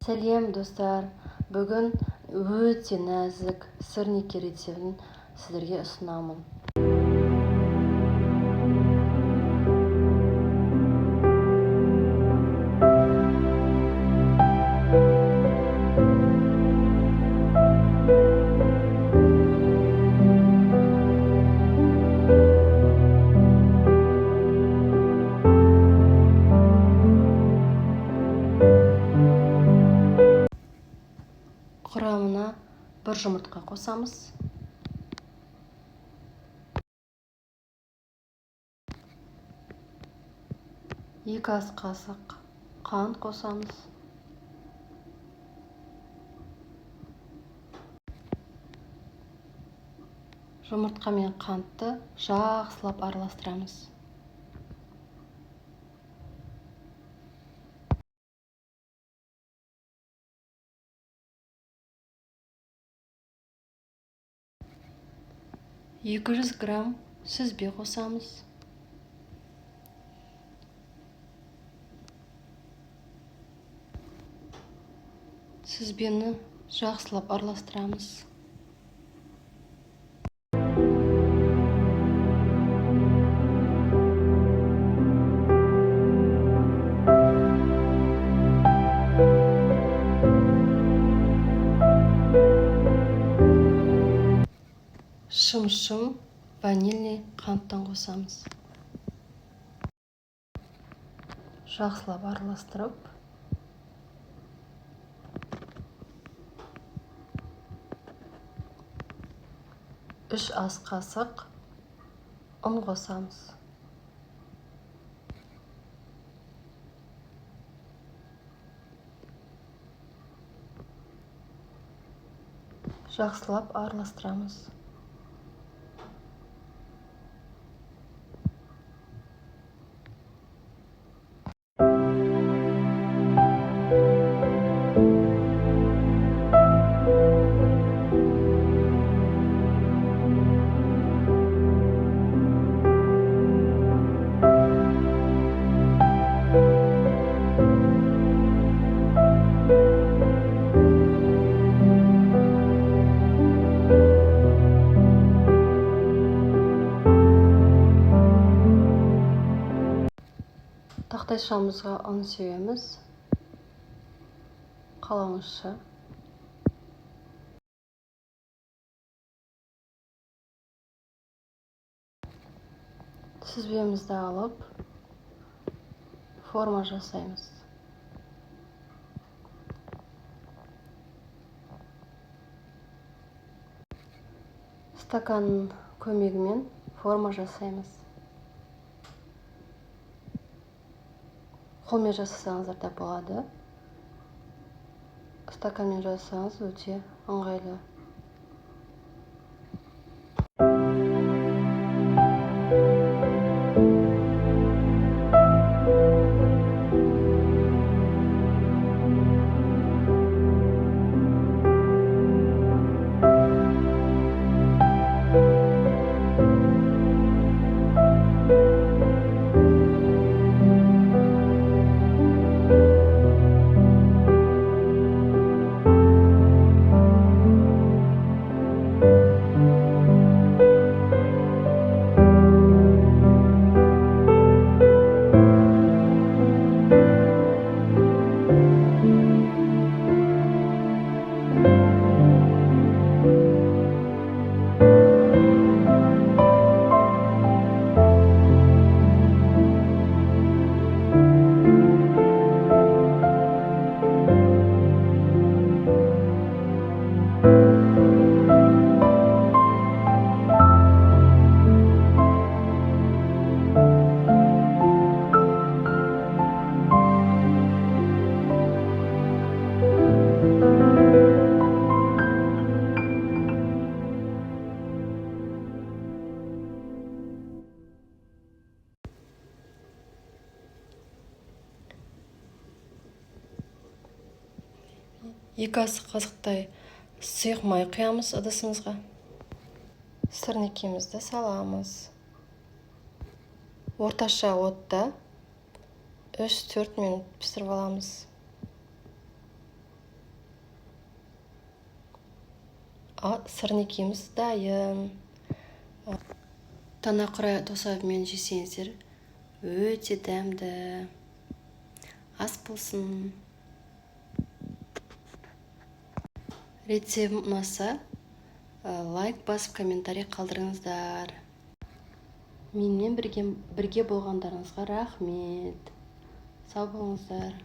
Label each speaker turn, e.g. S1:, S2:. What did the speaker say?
S1: Сәлем достар, бүгін өте нәзік сырники рецептін сіздерге ұсынамын. Құрамына бір жұмыртқа қосамыз. Екі ас қасық қант қосамыз. Жұмыртқа мен қантты жақсылап араластырамыз. Екі жүз грамм сүзбе қосамыз. Сүзбені жақсылап араластырамыз. Шым-шым ванильный қанттан қосамыз. Жақсылап араластырып, үш ас қасық ұн қосамыз. Жақсылап араластырамыз. Тақтайшамызға ұн себеміз. Қалауыңызша. Сүзбемізді алып, форма жасаймыз. Стаканның көмегімен форма жасаймыз. Қолмен жасасаңыздар да болады. Стаканмен жасасаңыз өте ыңғайлы. Екі ас қасықтай сұйық май құямыз ыдысымызға. Сырникемізді саламыз. Орташа отта 3-4 минут пісіріп аламыз. сырникеміз дайын. Тана құрай тосабымен жесеңіздер өте дәмді. Ас болсын. Рецептім ұнаса, лайк басып комментарий қалдырыңыздар. Менімен бірге болғандарыңызға рахмет. Сау болыңыздар.